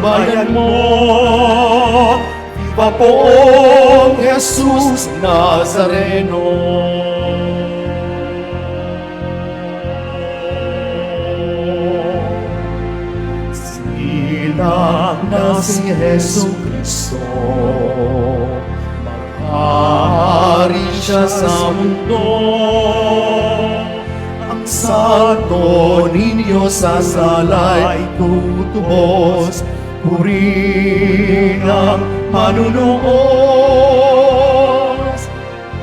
bayan mo. Viva poong Jesus Nazareno. Silang na si Jesu Cristo, maghari siya sa mundo. Ang santo ninyo sa salay tutubos, puri ng manunuos.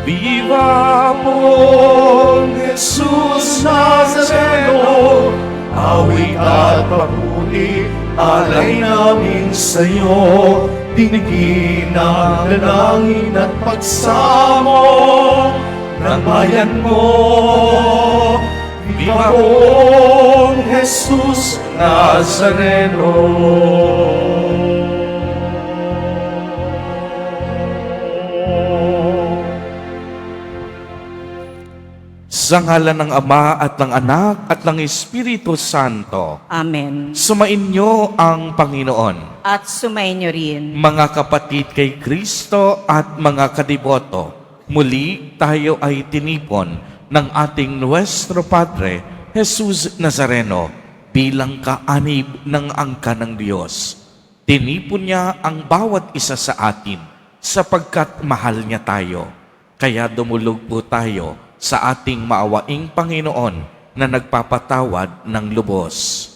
Viva poong Jesus Nazareno, awit at papuri, alay namin sa'yo. Dinggin ang dalangin at pagsamo ng bayan mo. Viva poong Jesus Nazareno. Sa ngalan ng Ama at ng Anak at ng Espiritu Santo. Amen. Sumainyo ang Panginoon. At sumainyo rin. Mga kapatid kay Kristo at mga kadiboto, muli tayo ay tinipon ng ating Nuestro Padre, Jesus Nazareno, bilang kaanib ng angka ng Diyos. Tinipon niya ang bawat isa sa atin sapagkat mahal niya tayo. Kaya dumulog po tayo sa ating maawaing Panginoon na nagpapatawad ng lubos.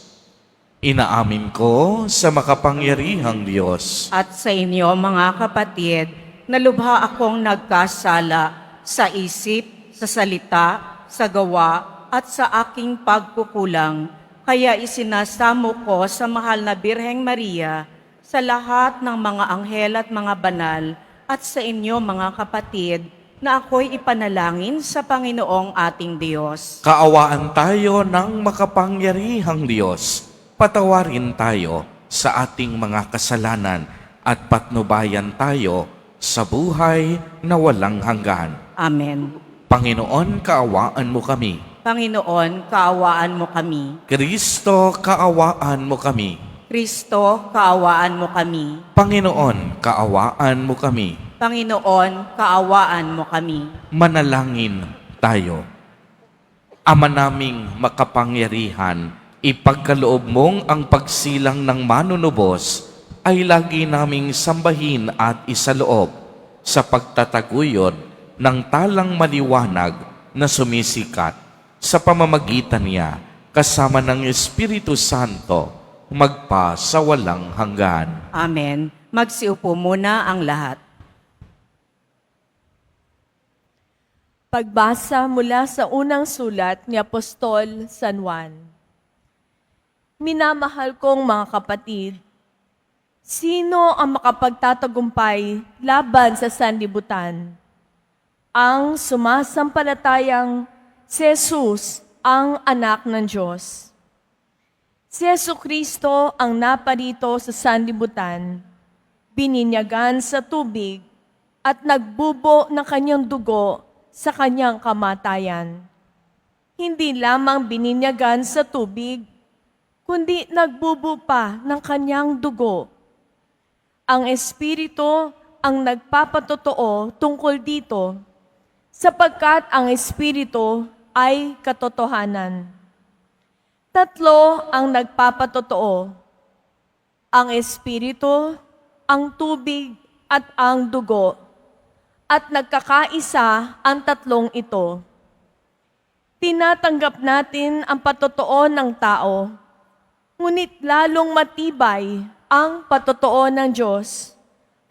Inaamin ko sa makapangyarihang Diyos At sa inyo, mga kapatid, na lubha akong nagkasala sa isip, sa salita, sa gawa, at sa aking pagkukulang. Kaya isinasamo ko sa mahal na Birheng Maria, sa lahat ng mga anghel at mga banal, at sa inyo, mga kapatid, na ako'y ipanalangin sa Panginoong ating Diyos. Kaawaan tayo ng makapangyarihang Diyos. Patawarin tayo sa ating mga kasalanan at patnubayan tayo sa buhay na walang hanggan. Amen. Panginoon, kaawaan mo kami. Panginoon, kaawaan mo kami. Kristo, kaawaan mo kami. Kristo, kaawaan mo kami. Panginoon, kaawaan mo kami. Panginoon, kaawaan mo kami. Manalangin tayo. Ama naming makapangyarihan, ipagkaloob mong ang pagsilang ng manunubos ay lagi naming sambahin at isaloob sa pagtataguyod ng talang maliwanag na sumisikat sa pamamagitan niya kasama ng Espiritu Santo magpa sa walang hanggan. Amen. Magsiupo muna ang lahat. Pagbasa mula sa unang sulat ni Apostol San Juan. Minamahal kong mga kapatid, sino ang makapagtatagumpay laban sa sanlibutan? Ang sumasampalatayang si Jesus ang anak ng Diyos. Si Jesucristo ang naparito sa sanlibutan, bininyagan sa tubig at nagbubo ng kanyang dugo sa kanyang kamatayan. Hindi lamang bininyagan sa tubig, kundi nagbubo pa ng kanyang dugo. Ang Espiritu ang nagpapatotoo tungkol dito, sapagkat ang Espiritu ay katotohanan. Tatlo ang nagpapatotoo, ang Espiritu, ang tubig at ang dugo. At nagkakaisa ang tatlong ito. Tinatanggap natin ang patotoo ng tao, ngunit lalong matibay ang patotoo ng Diyos.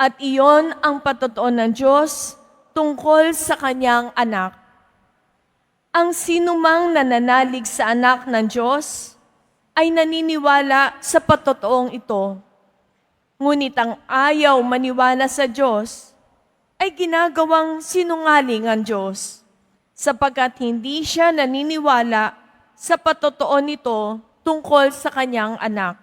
At iyon ang patotoo ng Diyos tungkol sa kanyang anak. Ang sinumang nananalig sa anak ng Diyos ay naniniwala sa patotoong ito. Ngunit ang ayaw maniwala sa Diyos ay ginagawang sinungaling ang Diyos, sapagkat hindi siya naniniwala sa patotoo nito tungkol sa kanyang anak.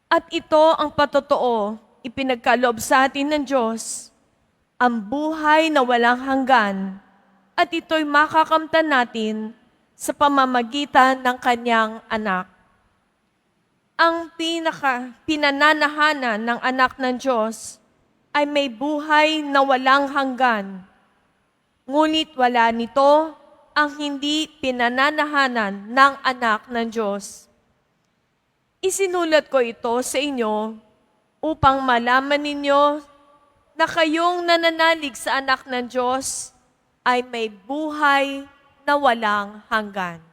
At ito ang patotoo, ipinagkaloob sa atin ng Diyos, ang buhay na walang hanggan, at ito'y makakamtan natin sa pamamagitan ng kanyang anak. Ang pinananahanan ng anak ng Diyos ay may buhay na walang hanggan. Ngunit wala nito ang hindi pinananahanan ng anak ng Diyos. Isinulat ko ito sa inyo upang malaman ninyo na kayong nananalig sa anak ng Diyos ay may buhay na walang hanggan.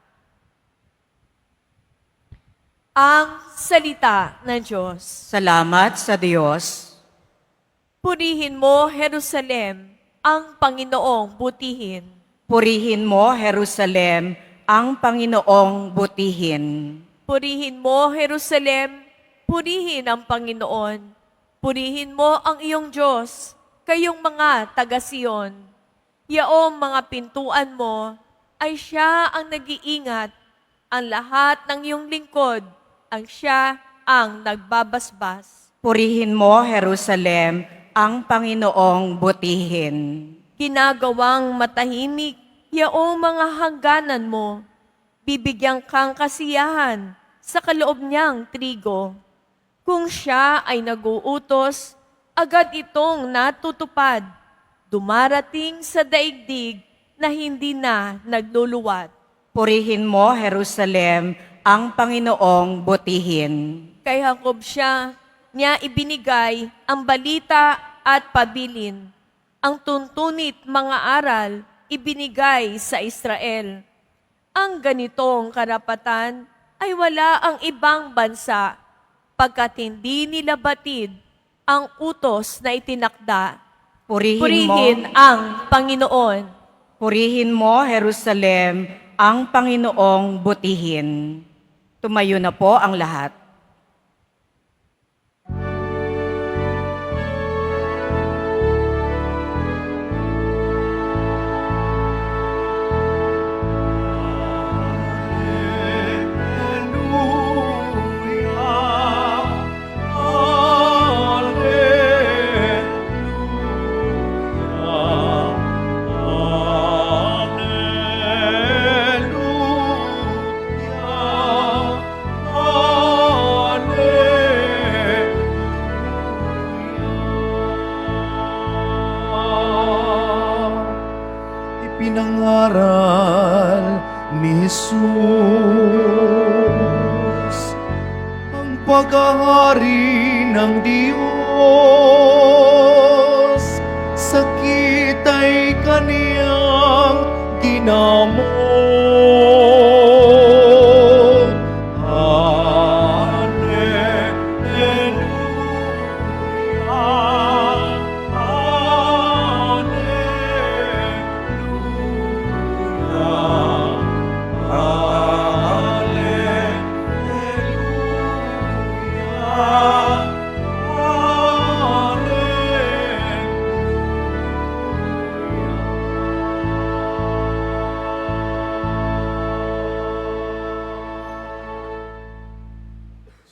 Ang salita ng Diyos. Salamat sa Diyos. Purihin mo, Jerusalem, ang Panginoong butihin. Purihin mo, Jerusalem, ang Panginoong butihin. Purihin mo, Jerusalem, purihin ang Panginoon. Purihin mo ang iyong Diyos, kayong mga taga-Siyon. Yaong mga pintuan mo ay siya ang nag-iingat. Ang lahat ng iyong lingkod ang siya ang nagbabasbas. Purihin mo, Jerusalem, ang Panginoong butihin. Ginagawang matahimik yaong mga hangganan mo. Bibigyan kang kasiyahan sa kaloob niyang trigo. Kung siya ay naguutos, agad itong natutupad. Dumarating sa daigdig na hindi na nagluluwat. Purihin mo, Jerusalem, ang Panginoong butihin. Kay Jacob niya ibinigay ang balita at pabilin. Ang tuntunit mga aral ibinigay sa Israel. Ang ganitong karapatan ay wala ang ibang bansa pagkat hindi nila batid ang utos na itinakda. Purihin ang Panginoon. Purihin mo, Jerusalem, ang Panginoong butihin. Tumayo na po ang lahat. Ipinangaral ni Jesus ang paghahari ng Diyos. Sakit ay kaniyang ginamot.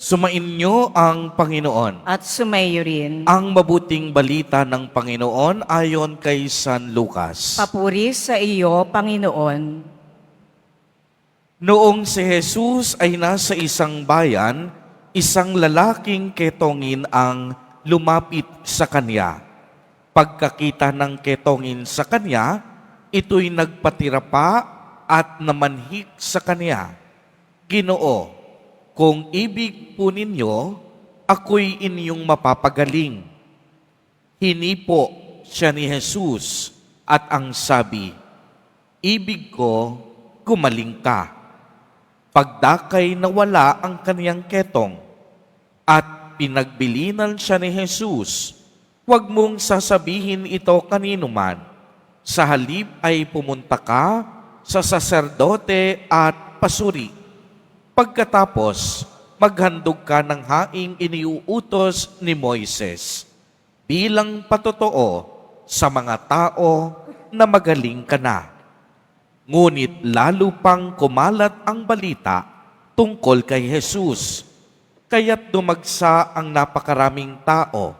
Sumainyo ang Panginoon. At sumayo rin. Ang mabuting balita ng Panginoon ayon kay San Lucas. Papuri sa iyo, Panginoon. Noong si Jesus ay nasa isang bayan, isang lalaking ketongin ang lumapit sa kanya. Pagkakita ng ketongin sa kanya, ito'y nagpatira pa at namanhik sa kanya. Ginoo, kung ibig po ninyo, ako'y inyong mapapagaling. Hinipo siya ni Jesus at ang sabi, ibig ko, gumaling ka. Pagdakay nawala ang kaniyang ketong at pinagbilinan siya ni Jesus, huwag mong sasabihin ito kanino man. Sa halip ay pumunta ka sa saserdote at pasuri. Pagkatapos, maghandog ka ng haing iniuutos ni Moises bilang patotoo sa mga tao na magaling ka na. Ngunit lalo pang kumalat ang balita tungkol kay Jesus, kaya't dumagsa ang napakaraming tao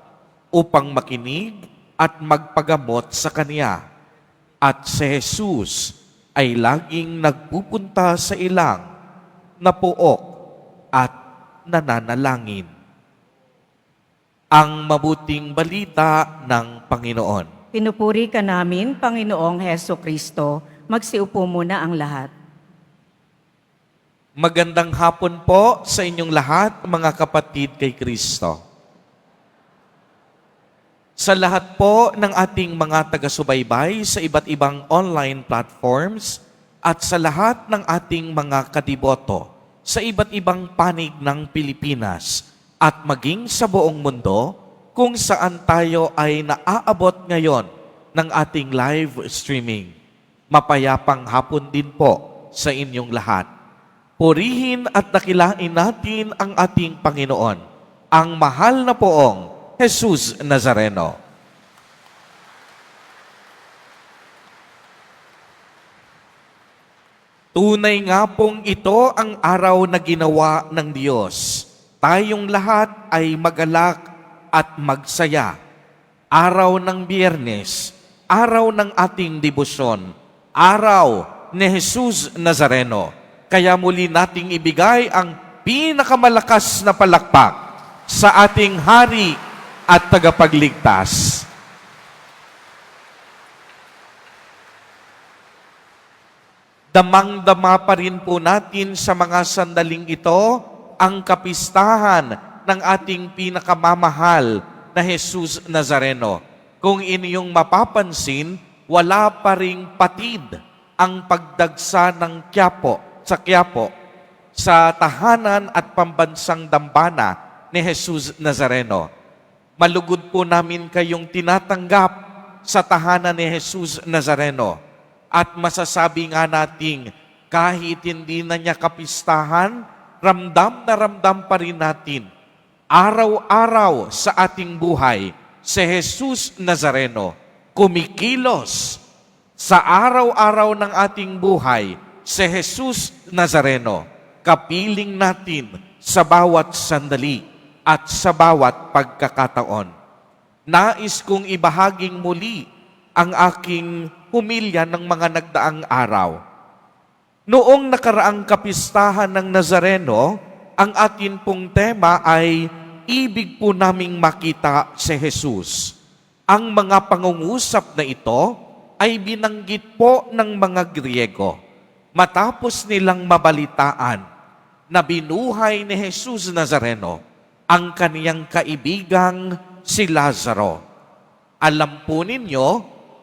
upang makinig at magpagamot sa kanya. At si Jesus ay laging nagpupunta sa ilang na pook at nananalangin. Ang mabuting balita ng Panginoon. Pinupuri ka namin, Panginoong Heso Kristo. Magsiupo muna ang lahat. Magandang hapon po sa inyong lahat, mga kapatid kay Kristo. Sa lahat po ng ating mga taga-subaybay sa iba't ibang online platforms at sa lahat ng ating mga kadiboto sa iba't ibang panig ng Pilipinas at maging sa buong mundo kung saan tayo ay naaabot ngayon ng ating live streaming. Mapayapang hapon din po sa inyong lahat. Purihin at dakilain natin ang ating Panginoon, ang mahal na poong Jesus Nazareno. Tunay nga pong ito ang araw na ginawa ng Diyos. Tayong lahat ay magalak at magsaya. Araw ng Biyernes, araw ng ating debosyon, araw ni Jesus Nazareno. Kaya muli nating ibigay ang pinakamalakas na palakpak sa ating Hari at Tagapagligtas. Damang-dama pa rin po natin sa mga sandaling ito ang kapistahan ng ating pinakamamahal na Jesus Nazareno. Kung inyong mapapansin, wala pa ring patid ang pagdagsa ng Quiapo sa tahanan at pambansang dambana ni Jesus Nazareno. Malugod po namin kayong tinatanggap sa tahanan ni Jesus Nazareno. At masasabi nga nating kahit hindi na niya kapistahan, ramdam na ramdam pa rin natin araw-araw sa ating buhay si Jesus Nazareno kumikilos sa araw-araw ng ating buhay si Jesus Nazareno kapiling natin sa bawat sandali at sa bawat pagkakataon. Nais kong ibahaging muli ang aking humilya ng mga nagdaang araw. Noong nakaraang kapistahan ng Nazareno, ang atin pong tema ay ibig po naming makita si Jesus. Ang mga pangungusap na ito ay binanggit po ng mga Griego matapos nilang mabalitaan na binuhay ni Jesus Nazareno ang kaniyang kaibigang si Lazaro. Alam po ninyo,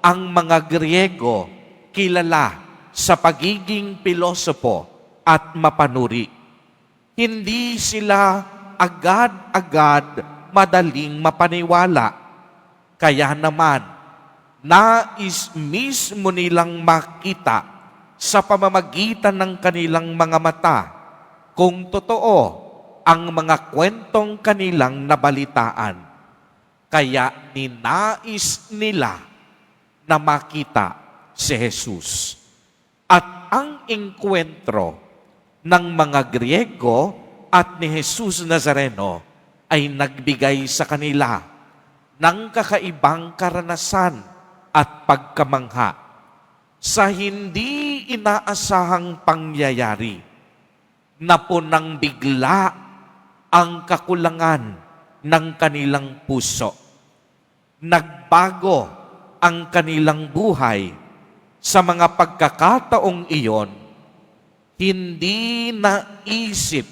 ang mga Griego kilala sa pagiging pilosopo at mapanuri. Hindi sila agad-agad madaling mapaniwala. Kaya naman, nais mismo nilang makita sa pamamagitan ng kanilang mga mata kung totoo ang mga kwentong kanilang nabalitaan. Kaya ninais nila na makita si Jesus. At ang engkwentro ng mga Griego at ni Jesus Nazareno ay nagbigay sa kanila ng kakaibang karanasan at pagkamangha sa hindi inaasahang pangyayari na punang bigla ang kakulangan ng kanilang puso. Nagbago ang kanilang buhay sa mga pagkakataong iyon, hindi naisip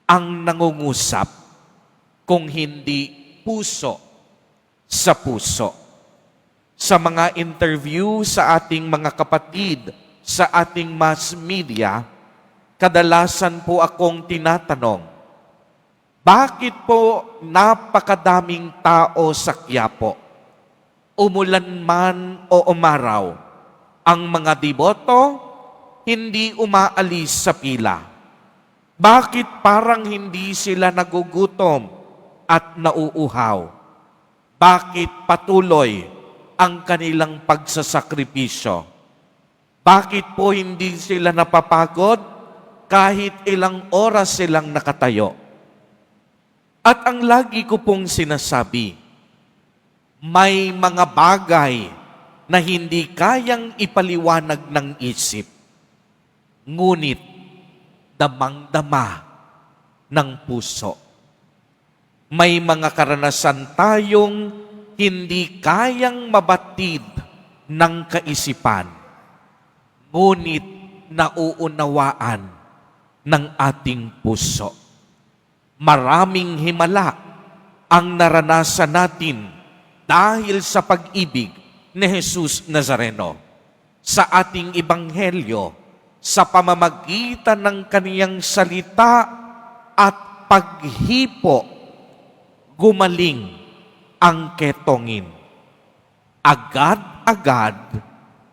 ang nangungusap kung hindi puso sa puso. Sa mga interview sa ating mga kapatid sa ating mass media, kadalasan po akong tinatanong, bakit po napakadaming tao sa Quiapo? Umulan man o umaraw, ang mga deboto hindi umaalis sa pila. Bakit parang hindi sila nagugutom at nauuhaw? Bakit patuloy ang kanilang pagsasakripisyo? Bakit po hindi sila napapagod kahit ilang oras silang nakatayo? At ang lagi ko pong sinasabi, may mga bagay na hindi kayang ipaliwanag ng isip. Ngunit, damang-dama ng puso. May mga karanasan tayong hindi kayang mabatid ng kaisipan, ngunit nauunawaan ng ating puso. Maraming himala ang naranasan natin dahil sa pag-ibig ni Jesus Nazareno. Sa ating ebanghelyo, sa pamamagitan ng kaniyang salita at paghipo, gumaling ang ketongin. Agad-agad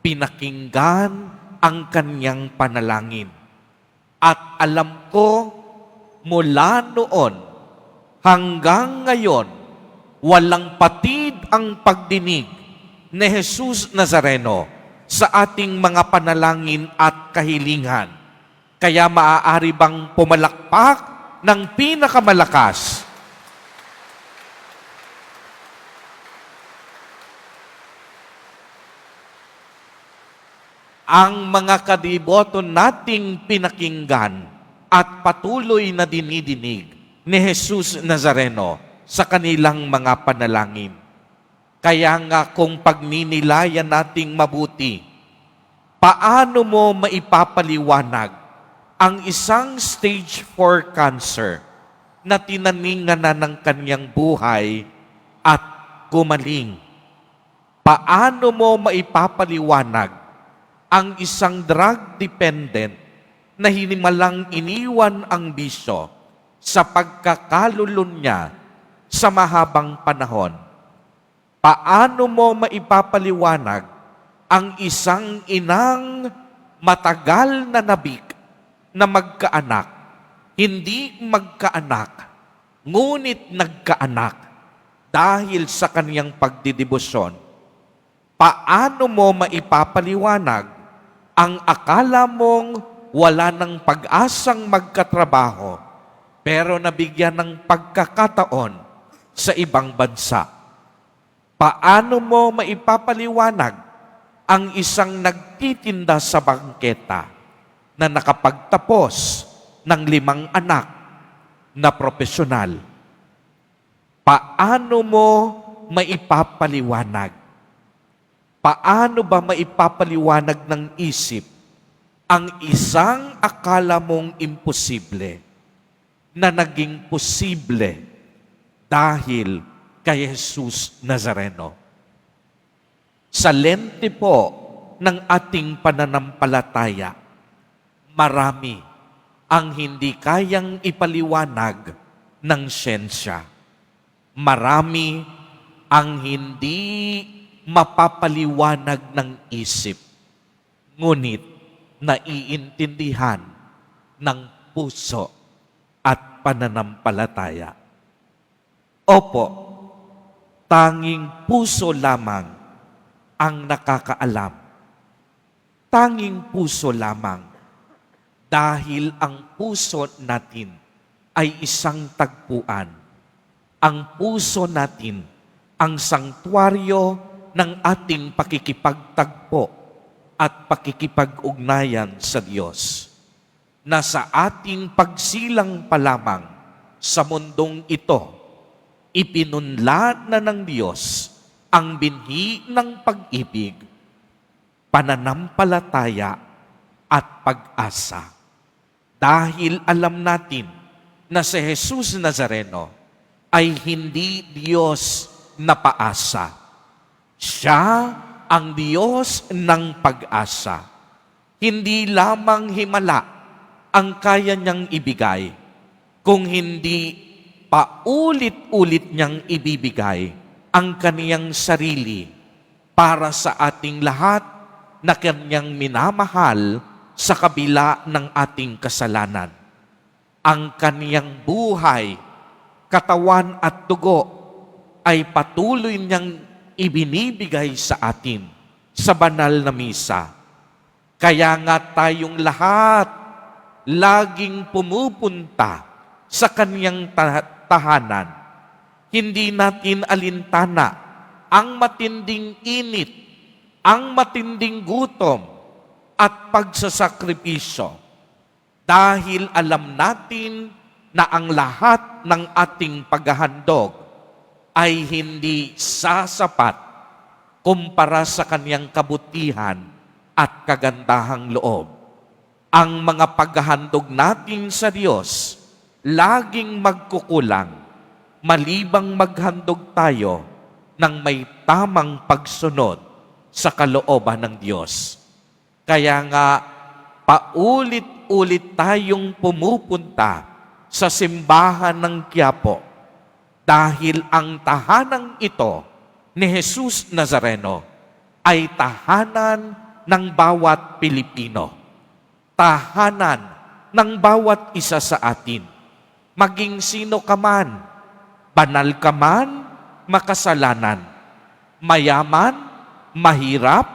pinakinggan ang kaniyang panalangin. At alam ko, mula noon hanggang ngayon, walang patid ang pagdinig ni Jesus Nazareno sa ating mga panalangin at kahilingan. Kaya maaari bang pumalakpak ng pinakamalakas? Ang mga kadiboto nating pinakinggan at patuloy na dinidinig ni Jesus Nazareno sa kanilang mga panalangin. Kaya nga kung pagninilayan nating mabuti, paano mo maipapaliwanag ang isang stage 4 cancer na tinaningan na ng kanyang buhay at gumaling? Paano mo maipapaliwanag ang isang drug dependent na hinimalang iniwan ang bisyo sa pagkakalulun niya sa mahabang panahon? Paano mo maipapaliwanag ang isang inang matagal na nabik na magkaanak, hindi magkaanak, ngunit nagkaanak dahil sa kaniyang pagdidibosyon? Paano mo maipapaliwanag ang akala mong wala ng pag-asang magkatrabaho pero nabigyan ng pagkakataon sa ibang bansa? Paano mo maipapaliwanag ang isang nagtitinda sa bangketa na nakapagtapos ng 5 anak na profesional? Paano mo maipapaliwanag? Paano ba maipapaliwanag ng isip ang isang akala mong imposible na naging posible dahil kay Jesus Nazareno? Sa lente po ng ating pananampalataya, marami ang hindi kayang ipaliwanag ng siyensya. Marami ang hindi mapapaliwanag ng isip, ngunit naiintindihan ng puso at pananampalataya. Opo, tanging puso lamang ang nakakaalam. Tanging puso lamang, dahil ang puso natin ay isang tagpuan. Ang puso natin ang sanktuaryo ng ating pakikipagtagpo at pakikipag-ugnayan sa Diyos, na sa ating pagsilang pa lamang sa mundong ito, ipinunlad na ng Diyos ang binhi ng pag-ibig, pananampalataya at pag-asa. Dahil alam natin na si Jesus Nazareno ay hindi Diyos na paasa. Siya ang Diyos ng pag-asa. Hindi lamang himala ang kaya niyang ibigay, kung hindi paulit-ulit niyang ibibigay ang kaniyang sarili para sa ating lahat na kaniyang minamahal sa kabila ng ating kasalanan. Ang kaniyang buhay, katawan at dugo ay patuloy niyang ibinibigay sa atin sa banal na misa. Kaya nga tayong lahat laging pumupunta sa kaniyang tahanan. Hindi natin alintana ang matinding init, ang matinding gutom at pagsasakripisyo, dahil alam natin na ang lahat ng ating paghahandog ay hindi sasapat kumpara sa kanyang kabutihan at kagandahang loob. Ang mga paghahandog natin sa Diyos laging magkukulang, malibang maghandog tayo ng may tamang pagsunod sa kalooban ng Diyos. Kaya nga, paulit-ulit tayong pumupunta sa simbahan ng Quiapo dahil ang tahanang ito ni Jesus Nazareno ay tahanan ng bawat Pilipino. Tahanan ng bawat isa sa atin. Maging sino ka man, banal ka man, makasalanan, mayaman, mahirap,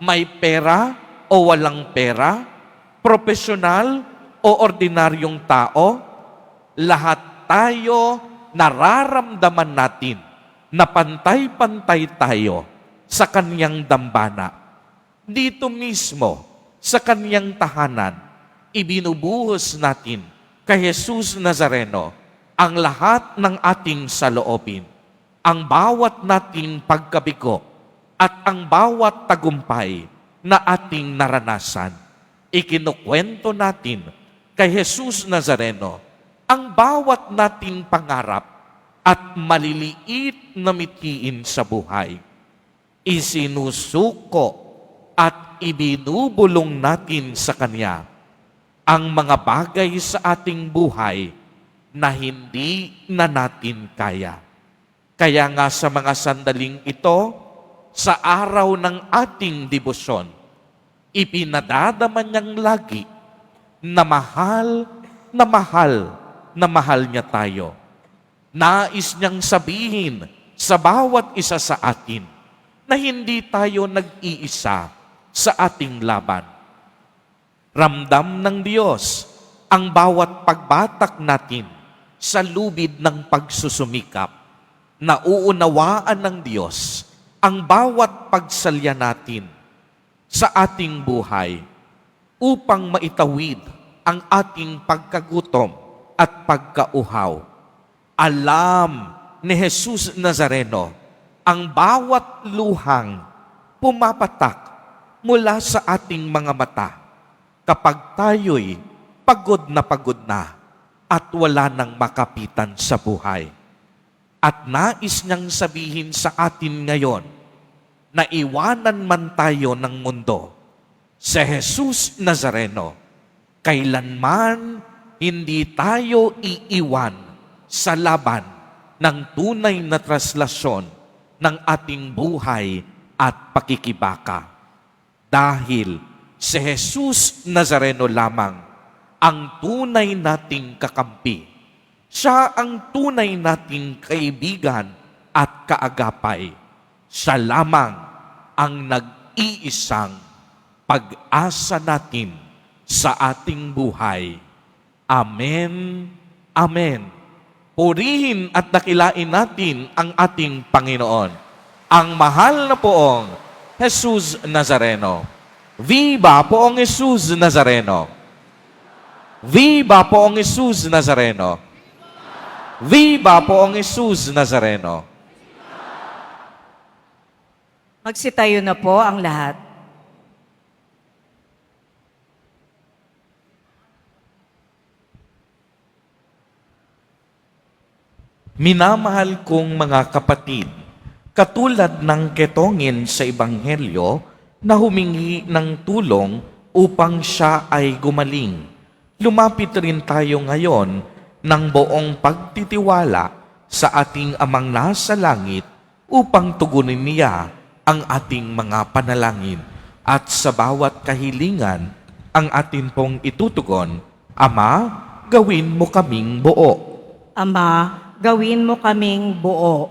may pera o walang pera, profesional o ordinaryong tao, lahat tayo nararamdaman natin na pantay-pantay tayo sa kanyang dambana. Dito mismo, sa kanyang tahanan, ibinubuhos natin kay Jesus Nazareno ang lahat ng ating saloobin, ang bawat nating pagkabigo at ang bawat tagumpay na ating naranasan. Ikinukwento natin kay Jesus Nazareno ang bawat nating pangarap at maliliit na mithiin sa buhay. Isinusuko at ibinubulong natin sa Kanya ang mga bagay sa ating buhay na hindi na natin kaya. Kaya nga sa mga sandaling ito, sa araw ng ating debosyon, ipinadadaman niyang lagi na mahal, na mahal, na mahal niya tayo. Nais niyang sabihin sa bawat isa sa atin na hindi tayo nag-iisa sa ating laban. Ramdam ng Diyos ang bawat pagbatak natin sa lubid ng pagsusumikap. Nauunawaan ng Diyos ang bawat pagsalya natin sa ating buhay upang maitawid ang ating pagkagutom at pagkauhaw. Alam ni Jesus Nazareno ang bawat luhang pumapatak mula sa ating mga mata kapag tayo'y pagod na at wala nang makapitan sa buhay. At nais niyang sabihin sa atin ngayon na iwanan man tayo ng mundo, si Jesus Nazareno, kailanman hindi tayo iiwan sa laban ng tunay na traslasyon ng ating buhay at pakikibaka. Dahil si Jesus Nazareno lamang ang tunay nating kakampi. Siya ang tunay nating kaibigan at kaagapay. Siya lamang ang nag-iisang pag-asa natin sa ating buhay. Amen. Amen. Purihin at dakilain natin ang ating Panginoon, ang mahal na poong Jesus Nazareno. Viva Poong Jesus Nazareno! Viva Poong Jesus Nazareno! Viva Poong Jesus Nazareno! Magsitayo na po ang lahat. Minamahal kong mga kapatid, katulad ng ketongin sa Ebanghelyo na humingi ng tulong upang siya ay gumaling, lumapit rin tayo ngayon ng buong pagtitiwala sa ating Amang nasa langit upang tugunin niya ang ating mga panalangin. At sa bawat kahilingan ang atin pong itutugon, Ama, gawin mo kaming buo. Ama, gawin mo kaming buo.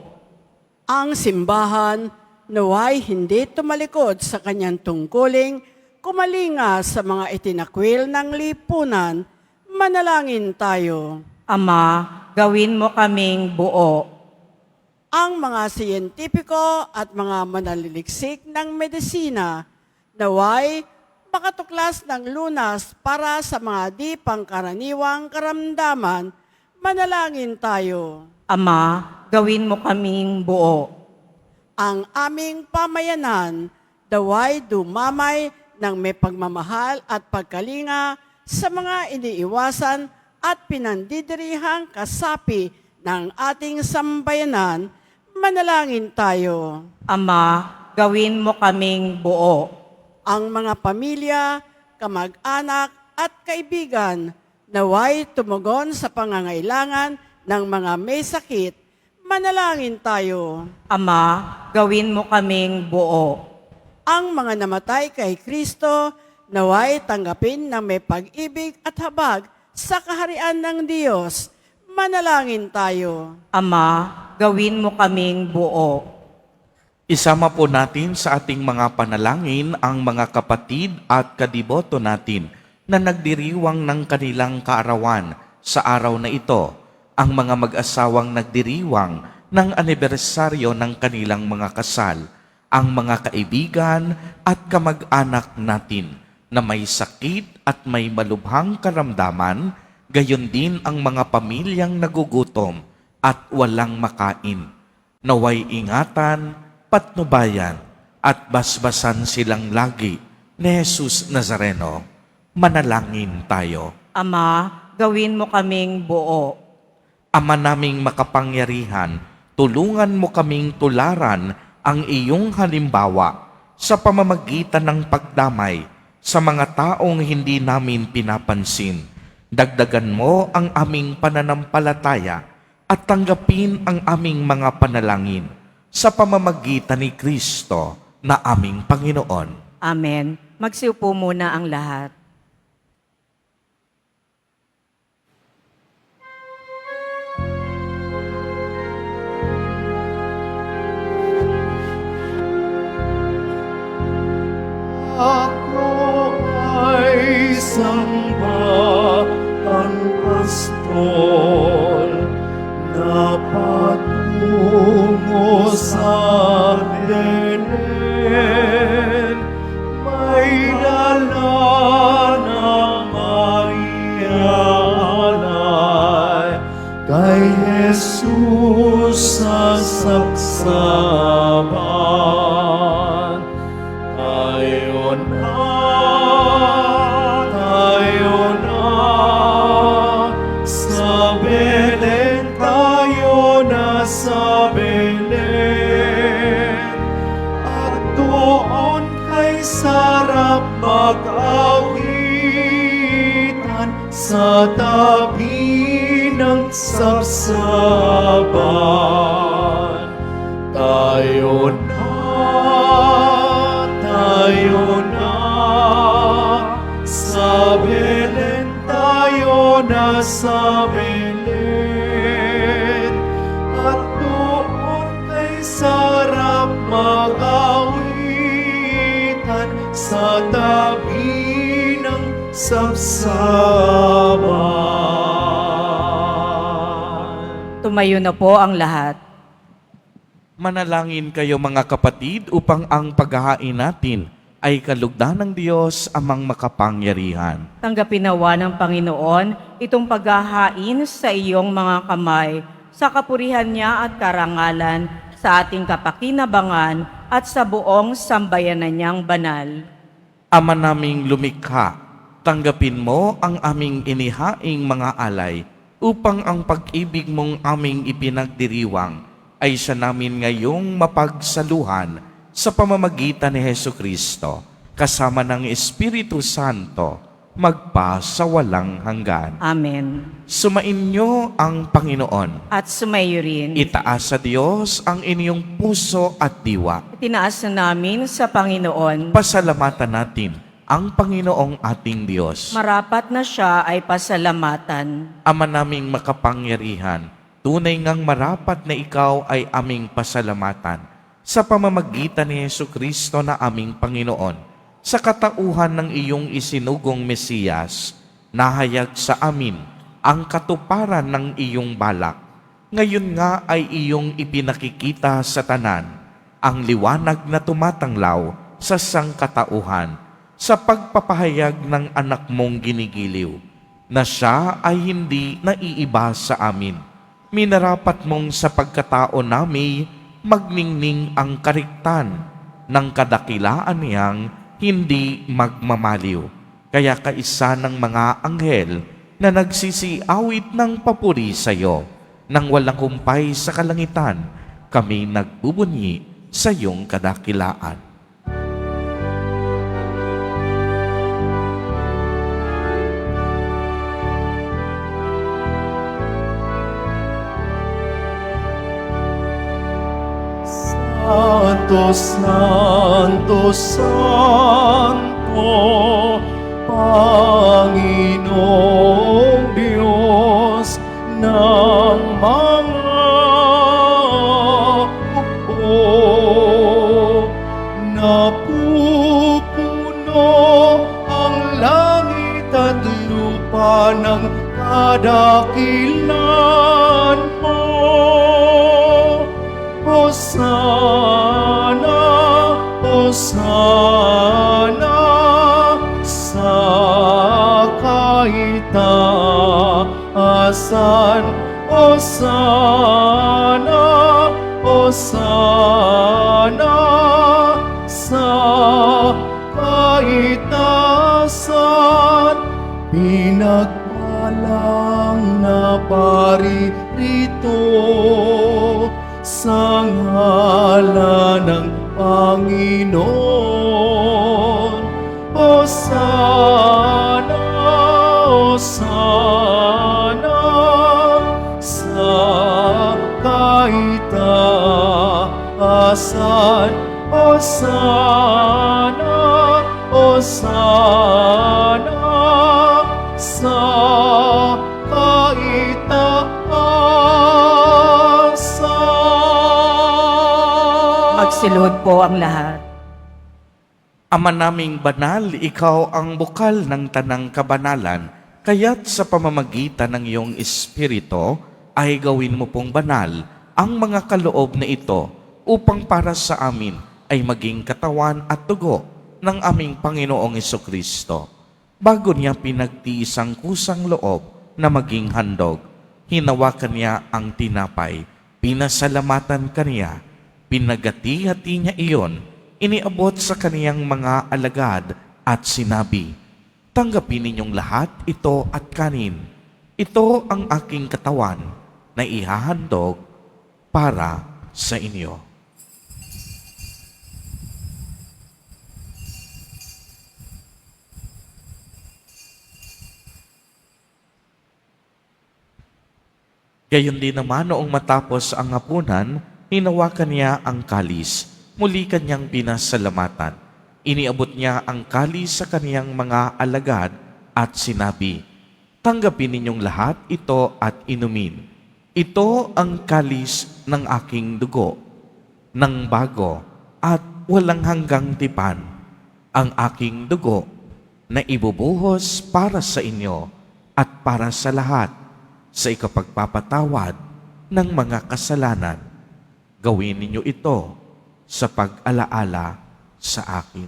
Ang simbahan naway hindi tumalikod sa kanyang tungkuling, kumalinga sa mga itinakwil ng lipunan, manalangin tayo. Ama, gawin mo kaming buo. Ang mga siyentipiko at mga manaliliksik ng medisina, naway makatuklas ng lunas para sa mga di pangkaraniwang karamdaman Manalangin tayo. Ama, gawin mo kaming buo. Ang aming pamayanan daway dumamay ng may pagmamahal at pagkalinga sa mga iniiwasan at pinandidirihang kasapi ng ating sambayanan. Manalangin tayo. Ama, gawin mo kaming buo. Ang mga pamilya, kamag-anak at kaibigan naway tumugon sa pangangailangan ng mga may sakit. Manalangin tayo. Ama, gawin mo kaming buo. Ang mga namatay kay Kristo naway tanggapin ng may pag-ibig at habag sa kaharian ng Diyos. Manalangin tayo. Ama, gawin mo kaming buo. Isama po natin sa ating mga panalangin ang mga kapatid at kadiboto natin na nagdiriwang ng kanilang kaarawan sa araw na ito, ang mga mag-asawang nagdiriwang ng anibersaryo ng kanilang mga kasal, ang mga kaibigan at kamag-anak natin na may sakit at may malubhang karamdaman, gayon din ang mga pamilyang nagugutom at walang makain. Naway ingatan, patnubayan at basbasan silang lagi ni Jesus Nazareno. Manalangin tayo. Ama, gawin mo kaming buo. Ama naming makapangyarihan, tulungan mo kaming tularan ang iyong halimbawa sa pamamagitan ng pagdamay sa mga taong hindi namin pinapansin. Dagdagan mo ang aming pananampalataya at tanggapin ang aming mga panalangin sa pamamagitan ni Kristo na aming Panginoon. Amen. Magsiupo muna ang lahat. Ako ay samba ang pastol na patungo sa Belen. May dala ng maialay kay Jesus sa saksaban. Tayo na, sa Belen, tayo na sa Belen. At doon kay sarap mag-awitan sa tabi ng sabsaban. Tayo na, sa Belen, tayo na sa Belen. At doon kay sarap mag-awitan sa tabi ng sabsaban. Tumayo na po ang lahat. Manalangin kayo mga kapatid upang ang paghahain natin ay kalugdan ng Diyos amang makapangyarihan. Tanggapin nawa ng Panginoon itong paghahain sa iyong mga kamay, sa kapurihan niya at karangalan, sa ating kapakinabangan at sa buong sambayanan niyang banal. Ama naming lumikha, tanggapin mo ang aming inihaing mga alay upang ang pag-ibig mong aming ipinagdiriwang ay siya namin ngayong mapagsaluhan sa pamamagitan ni Hesu Kristo, kasama ng Espiritu Santo, magpa sa walang hanggan. Amen. Sumainyo ang Panginoon. At sumayo rin. Itaas sa Diyos ang inyong puso at diwa. Tinaas na namin sa Panginoon. Pasalamatan natin ang Panginoong ating Diyos. Marapat na siya ay pasalamatan. Ama naming makapangyarihan, tunay ngang marapat na ikaw ay aming pasalamatan sa pamamagitan ni Hesu Kristo na aming Panginoon. Sa katauhan ng iyong isinugong Mesiyas, nahayag sa amin ang katuparan ng iyong balak. Ngayon nga ay iyong ipinakikita sa tanan, ang liwanag na tumatanglaw sa sangkatauhan, sa pagpapahayag ng anak mong ginigiliw. na siya ay hindi naiiba sa amin. Minarapat mong sa pagkatao namin magningning ang kariktan ng kadakilaan niyang hindi magmamaliw. Kaya kaisa ng mga anghel na nagsisiawit ng papuri sa iyo, nang walang humpay sa kalangitan, kami nagbubunyi sa iyong kadakilaan. Santo, Santo, Santo, Panginoong Diyos ng mga hukbo. Napupuno ang langit at lupa ng kadakilan mo. Hosana, Hosana sa kaitaasan. Hosana, Hosana sa kaitaasan. Pinagpalang na paririto sa ngalan ng Panginoon. Hosana, Hosana sa kaitaasan. Hosana, Hosana sa kaitaasan. Magsilod po ang lahat. Ama naming banal, ikaw ang bukal ng tanang kabanalan, kaya't sa pamamagitan ng iyong Espiritu ay gawin mo pong banal ang mga kaloob na ito upang para sa amin ay maging katawan at dugo ng aming Panginoong Hesukristo. Bago niya pinagtiis ang kusang loob na maging handog, hinawakan niya ang tinapay, pinasalamatan kaniya, pinagati-hati niya iyon, iniabot sa kaniyang mga alagad at sinabi, "Tanggapin ninyong lahat ito at kanin. Ito ang aking katawan na ihahandog para sa inyo." Gayon din naman noong matapos ang hapunan, hinawakan niya ang kalis. Muli kanyang pinasalamatan. Iniabot niya ang kalis sa kaniyang mga alagad at sinabi, "Tanggapin ninyong lahat ito at inumin. Ito ang kalis ng aking dugo, ng bago at walang hanggang tipan, ang aking dugo na ibubuhos para sa inyo at para sa lahat sa ikapagpapatawad ng mga kasalanan. Gawin ninyo ito sa pag-alaala sa akin."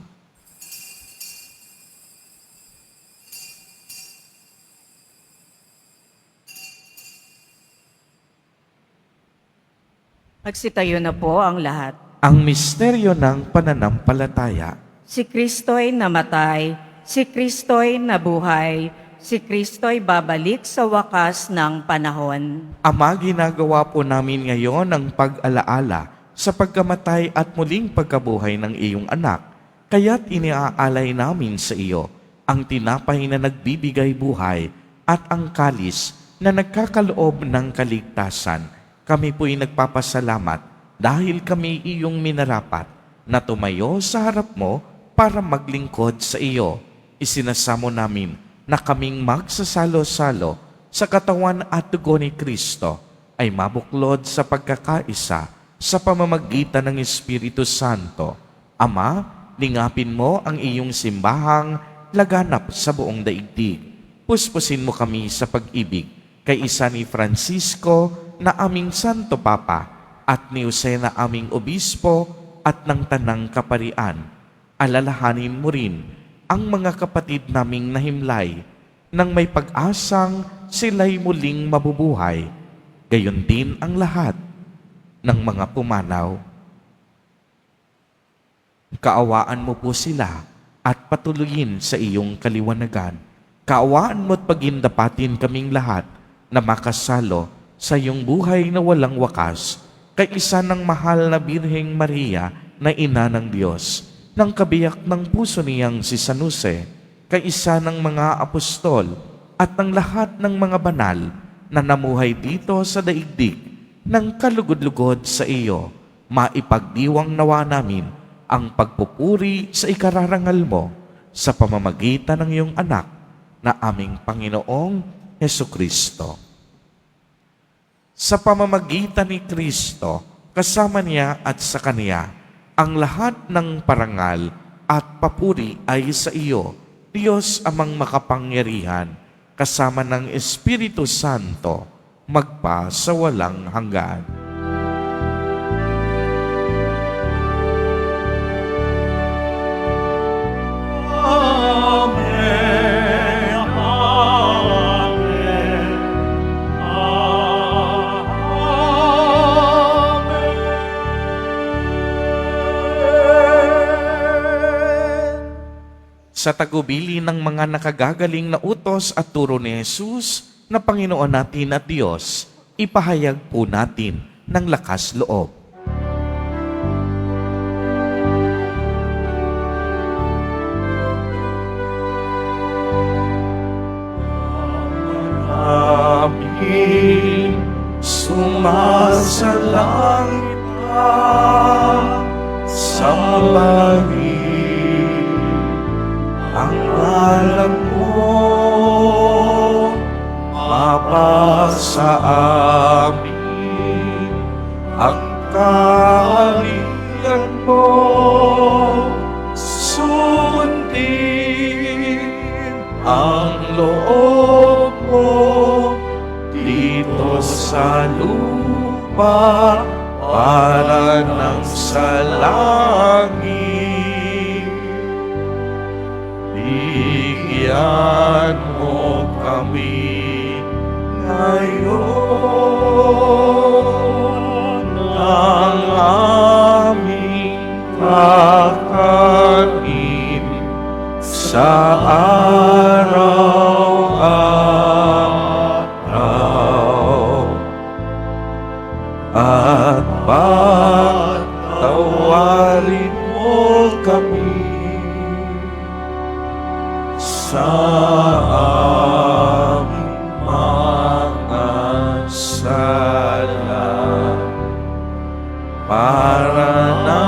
Magsitayo na po ang lahat. Ang misteryo ng pananampalataya. Si Kristo'y namatay, si Kristo'y nabuhay, si Kristo'y babalik sa wakas ng panahon. Ama, ginagawa po namin ngayon ang pag-alaala sa pagkamatay at muling pagkabuhay ng iyong anak. Kaya't iniaalay namin sa iyo ang tinapay na nagbibigay buhay at ang kalis na nagkakaloob ng kaligtasan. Kami po'y nagpapasalamat dahil kami iyong minarapat na tumayo sa harap mo para maglingkod sa iyo. Isinasamo namin na kaming magsasalo-salo sa katawan at dugo ni Kristo ay mabuklod sa pagkakaisa sa pamamagitan ng Espiritu Santo. Ama, lingapin mo ang iyong simbahang laganap sa buong daigdig. Puspusin mo kami sa pag-ibig kay isa ni Francisco na aming Santo Papa at ni Jose na aming Obispo at ng Tanang Kaparian. Alalahanin mo rin ang mga kapatid naming nahimlay nang may pag-asang sila'y muling mabubuhay, gayon din ang lahat ng mga pumanaw. Kaawaan mo po sila at patuloyin sa iyong kaliwanagan. Kaawaan mo at pagindapatin kaming lahat na makasalo sa iyong buhay na walang wakas, kay isa ng mahal na Birheng Maria na ina ng Diyos, ng kabiyak ng puso niyang si San Jose, kay isa ng mga apostol at ng lahat ng mga banal na namuhay dito sa daigdig ng kalugod-lugod sa iyo, maipagdiwang nawa namin ang pagpupuri sa ikararangal mo sa pamamagitan ng iyong anak na aming Panginoong Hesukristo. Sa pamamagitan ni Kristo, kasama niya at sa Kanya, ang lahat ng parangal at papuri ay sa iyo, Diyos amang makapangyarihan, kasama ng Espiritu Santo, magpa sa walang hanggan. Amen. Amen. Amen. Sa tagubili ng mga nakagagaling na utos at turo ni Jesus na Panginoon natin at Diyos, ipahayag po natin ng lakas loob. Aming sumasalangit ka, sambahin ang ngalan mo, mapasa amin ang kaharian mo, sundin ang loob mo dito sa lupa para nang sa langit. Bigyan mo kami ngayon ng aming kakanin sa araw-araw, at patawarin mo kami sa aming mga sala, para na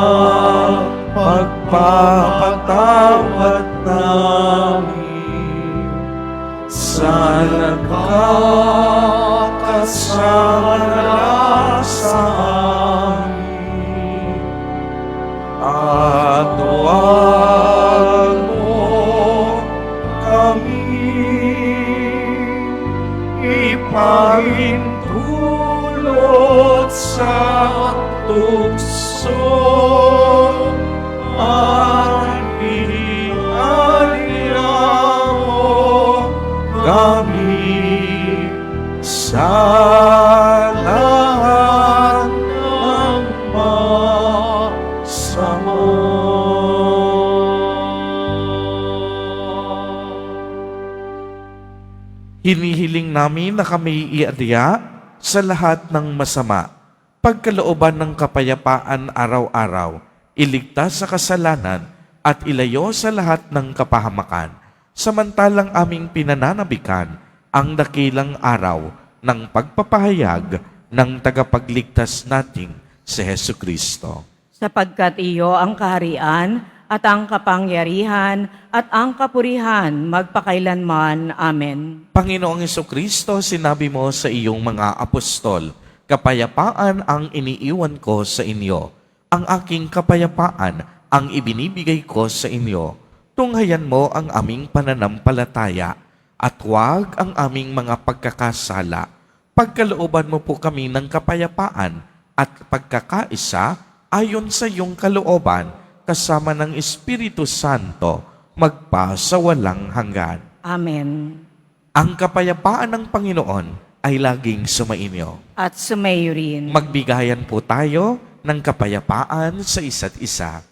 pagpapatawad namin sa nagkakasala sa amin, at huwag mo kami ipahintulot sa tukso, at inihalya mo kami sa lahat ng masama. Hinihiling namin na kami iadya sa lahat ng masama, pagkalooban ng kapayapaan araw-araw, iligtas sa kasalanan at ilayo sa lahat ng kapahamakan, samantalang aming pinananabikan ang dakilang araw ng pagpapahayag ng tagapagligtas nating si Hesukristo. Sapagkat iyo ang kaharian at ang kapangyarihan at ang kapurihan magpakailanman. Amen. Panginoong Hesukristo, sinabi mo sa iyong mga apostol, kapayapaan ang iniiwan ko sa inyo. Ang aking kapayapaan ang ibinibigay ko sa inyo. Tunghayan mo ang aming pananampalataya at huwag ang aming mga pagkakasala. Pagkalooban mo po kami ng kapayapaan at pagkakaisa ayon sa iyong kalooban, kasama ng Espiritu Santo, magpa sa walang hanggan. Amen. Ang kapayapaan ng Panginoon ay laging sumainyo. At sumayo rin. Magbigayan po tayo ng kapayapaan sa isa't isa.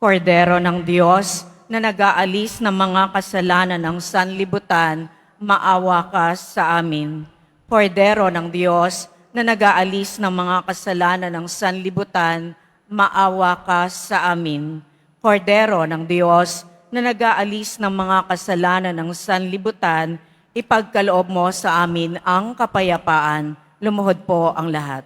Kordero ng Diyos na nag-aalis ng mga kasalanan ng sanlibutan, maawa ka sa amin. Kordero ng Diyos na nag-aalis ng mga kasalanan ng sanlibutan, maawa ka sa amin. Kordero ng Diyos na nag-aalis ng mga kasalanan ng sanlibutan, ipagkaloob mo sa amin ang kapayapaan. Lumuhod po ang lahat.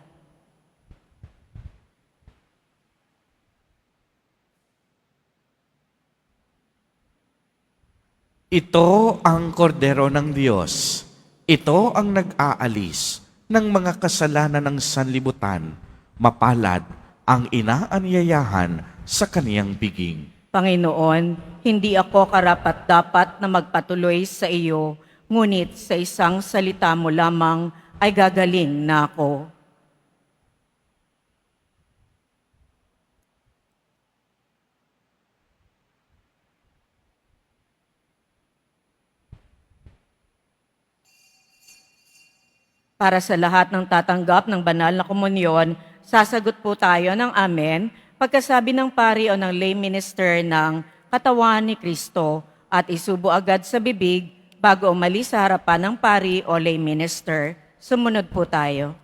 Ito ang kordero ng Diyos. Ito ang nag-aalis ng mga kasalanan ng sanlibutan. Mapalad ang inaanyayahan sa kaniyang biging. Panginoon, hindi ako karapat-dapat na magpatuloy sa iyo, ngunit sa isang salita mo lamang ay gagaling na ako. Para sa lahat ng tatanggap ng banal na komunyon, sasagot po tayo ng amen pagkasabi ng pari o ng lay minister ng katawan ni Kristo at isubo agad sa bibig bago umalis sa harapan ng pari o lay minister. Sumunod po tayo.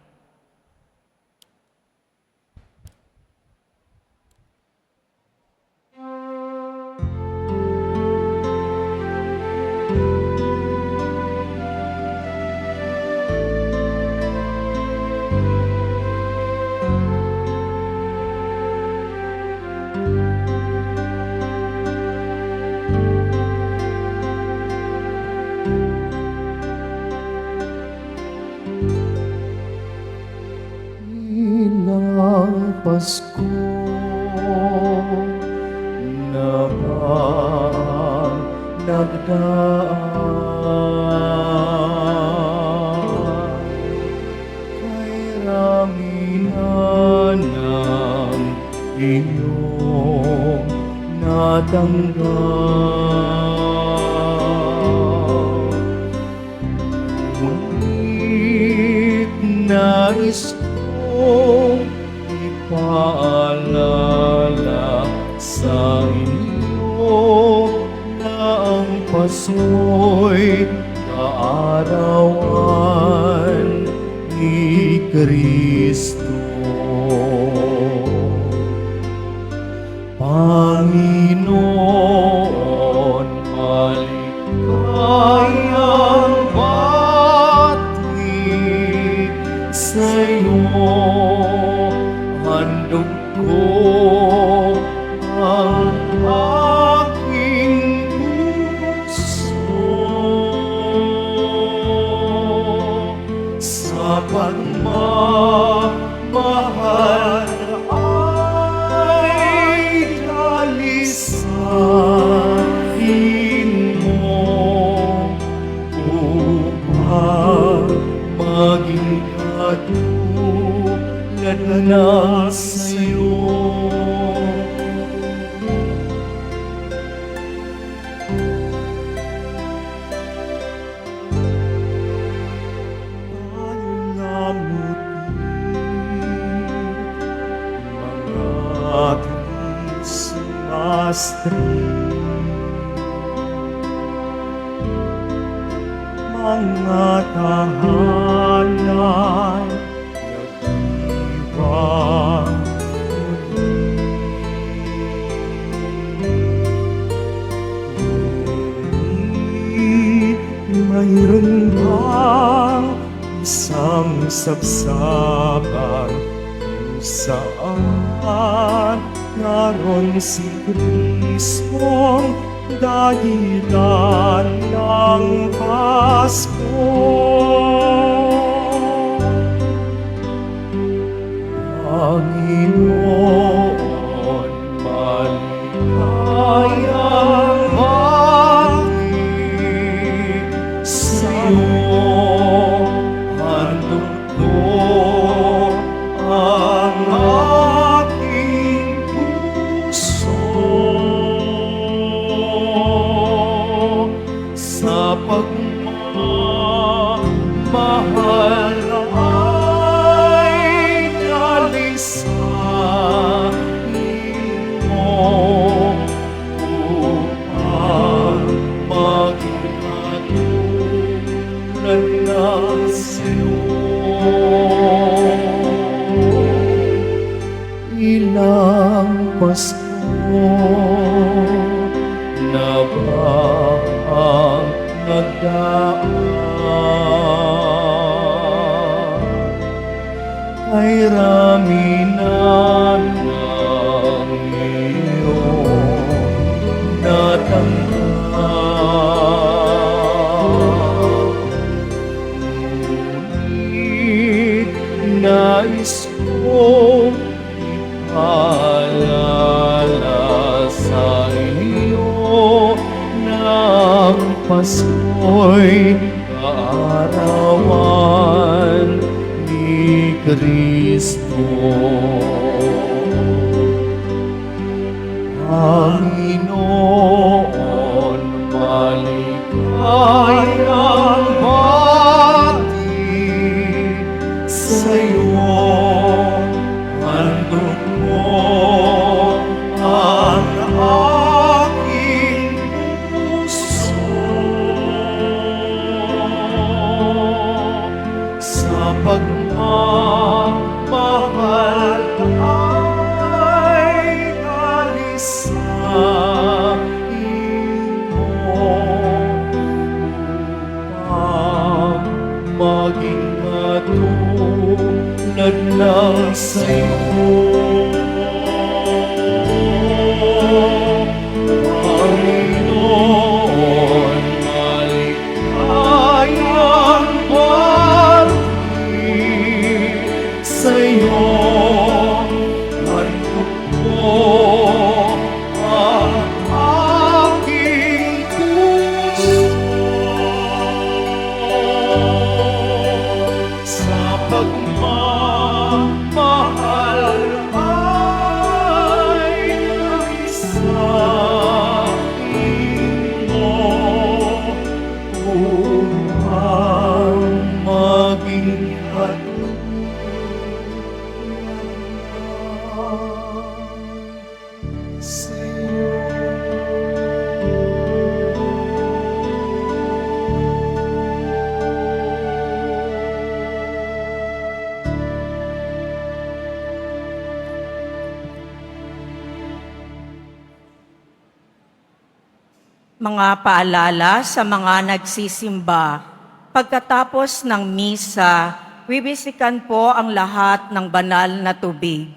Ilang Pasko na bang nagdaan, kay rami na ng iyong natanggap. Ngunit nais kong ipaalala sa inyo na ang Pasko'y kaarawan ni Kristo. Panginoon, maligayang bati sa'yo. Handog ko ang aking puso sa pagmamahal ay dalisain mo upang maging katulad na sa'yo. Mga Krismastri, mga tahanan nag-iwang muli. Mayroon bang isang sabsaban kung saan naroon si Kristong dahilan ng Pasko? Panginoon, maligayang bati sa'yo. Handog ko ang aking puso mahal ay dalisain mo upang maging katulad ng Sion. Ilang Pasko na ba ang nagdaan? Kay rami na ng iyong natanggap. Ngunit nais kong ipaalala sa iyo ng Pasko'y kaarawan ni Kristo. Panginoon, maligayang bati sa'yo. Handog mo ang aking puso sa pagmamahal ay alisain mo upang maging katulad ng sa'yo. Panginoon, maligayang bati sa'yo. Handog mo ang aking puso sa pagmamahal ay alisain mo upang maging katulad sa'yo. Mga paalala sa mga nagsisimba. Pagkatapos ng misa, wibisikan po ang lahat ng banal na tubig.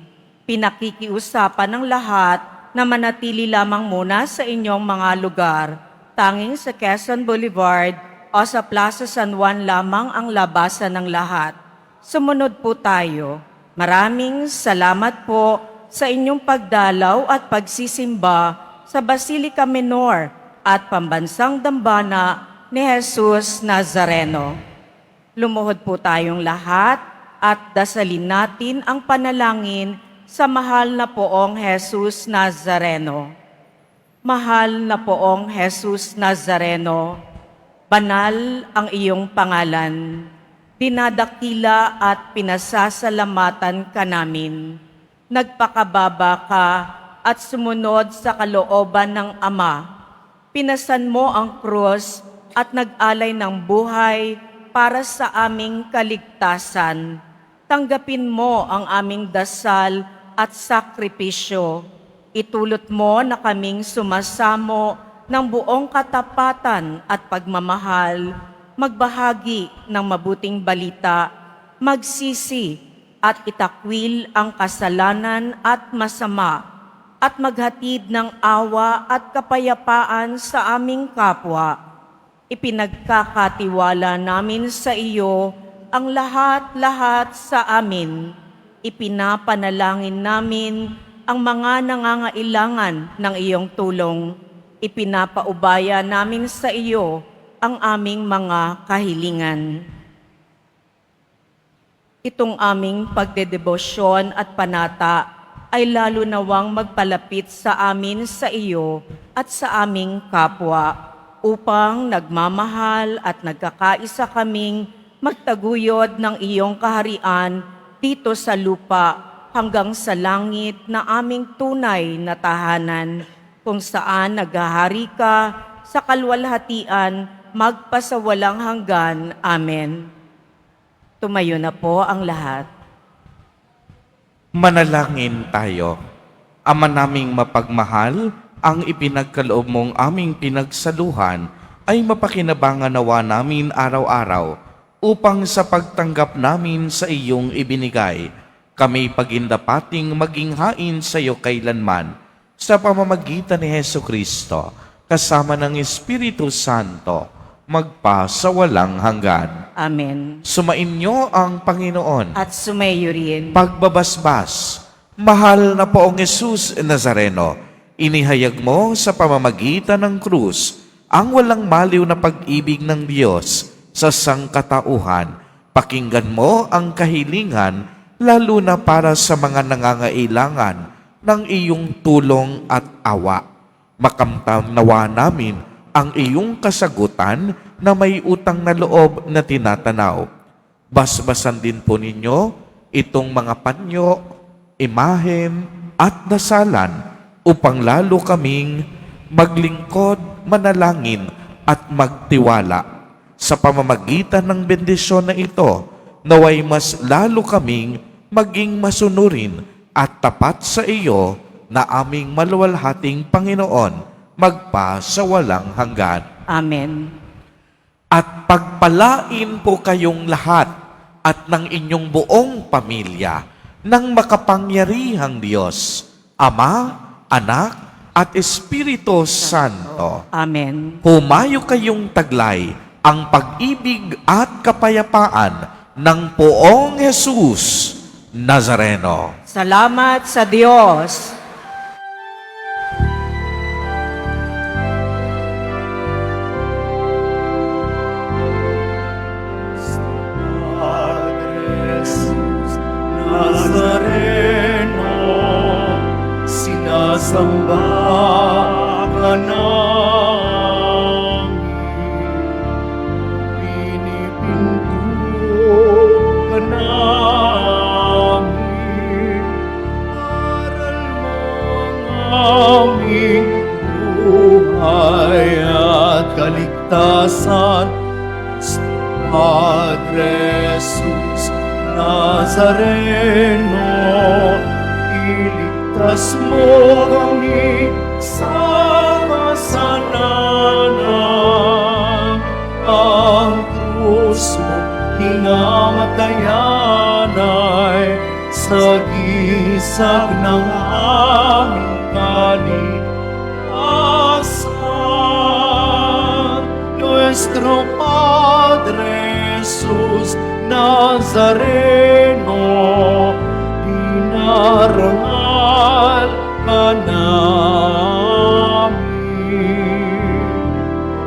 Pinakikiusapan ng lahat na manatili lamang muna sa inyong mga lugar. Tanging sa Quezon Boulevard o sa Plaza San Juan lamang ang labasan ng lahat. Sumunod po tayo. Maraming salamat po sa inyong pagdalaw at pagsisimba sa Basilica Menor at Pambansang Dambana ni Jesus Nazareno. Lumuhod po tayong lahat at dasalin natin ang panalangin sa mahal na poong Jesus Nazareno. Mahal na poong Jesus Nazareno, banal ang iyong pangalan. Dinadakila at pinasasalamatan ka namin. Nagpakababa ka at sumunod sa kalooban ng Ama. Pinasan mo ang krus at nag-alay ng buhay para sa aming kaligtasan. Tanggapin mo ang aming dasal at sakripisyo. Itulot mo na kaming sumasamo ng buong katapatan at pagmamahal, magbahagi ng mabuting balita, magsisi at itakwil ang kasalanan at masama, at maghatid ng awa at kapayapaan sa aming kapwa. Ipinagkakatiwala namin sa iyo ang lahat-lahat sa amin. Ipinapanalangin namin ang mga nangangailangan ng iyong tulong. Ipinapaubaya namin sa iyo ang aming mga kahilingan. Itong aming pagdedebosyon at panata ay lalo nawang magpalapit sa amin sa iyo at sa aming kapwa, upang nagmamahal at nagkakaisa kaming magtaguyod ng iyong kaharian dito sa lupa hanggang sa langit na aming tunay na tahanan, kung saan naghahari ka sa kalwalhatian magpasawalang hanggan. Amen. Tumayo na po ang lahat. Manalangin tayo. Ama naming mapagmahal, ang ipinagkaloob mong aming pinagsaluhan ay mapakinabangan nawa namin araw-araw upang sa pagtanggap namin sa iyong ibinigay, kami pagindapating maging hain sa iyo kailanman sa pamamagitan ni Hesu Kristo kasama ng Espiritu Santo magpasawalang hanggan. Amen. Sumainyo ang Panginoon. At sumayo rin. Pagbabasbas, mahal na poong Jesus Nazareno, inihayag mo sa pamamagitan ng krus ang walang maliw na pag-ibig ng Diyos sa sangkatauhan. Pakinggan mo ang kahilingan, lalo na para sa mga nangangailangan ng iyong tulong at awa. Makamtam nawa namin ang iyong kasagutan na may utang na loob na tinatanaw. Basbasan din po ninyo itong mga panyo, imahen at dasalan upang lalo kaming maglingkod, manalangin at magtiwala. Sa pamamagitan ng bendisyon na ito, naway mas lalo kaming maging masunurin at tapat sa iyo na aming maluwalhating Panginoon magpasawalang hanggan. Amen. At pagpalain po kayong lahat at ng inyong buong pamilya ng makapangyarihang Diyos, Ama, Anak, at Espiritu Santo. Amen. Humayo kayong taglay ang pag-ibig at kapayapaan ng poong Jesus Nazareno. Salamat sa Diyos. Padre Jesus Nazareno, sinasamba ka namin, pinipinto ka namin, aral mo ang aming buhay at kaligtasan. Padre Jesus Nazareno, iligtas mo kami sa kasalanan. Ang krus mo hinamatayan ay sagisag ng aming kaligtasan. Nuestro Padre Jesus Nazareno, dinarangal ka namin.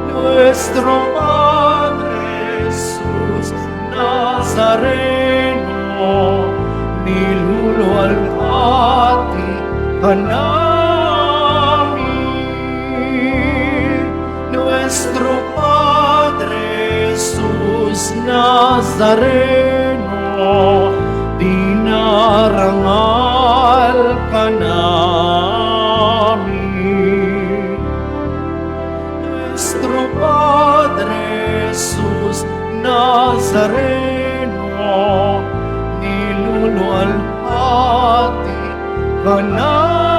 Nuestro Padre Jesus Nazareno, niluluwalhati ka namin. Nuestro Padre Jesus Nazareno, dinarangal ka namin. Nuestro Padre Jesus Nazareno, niluluwalhati ka namin.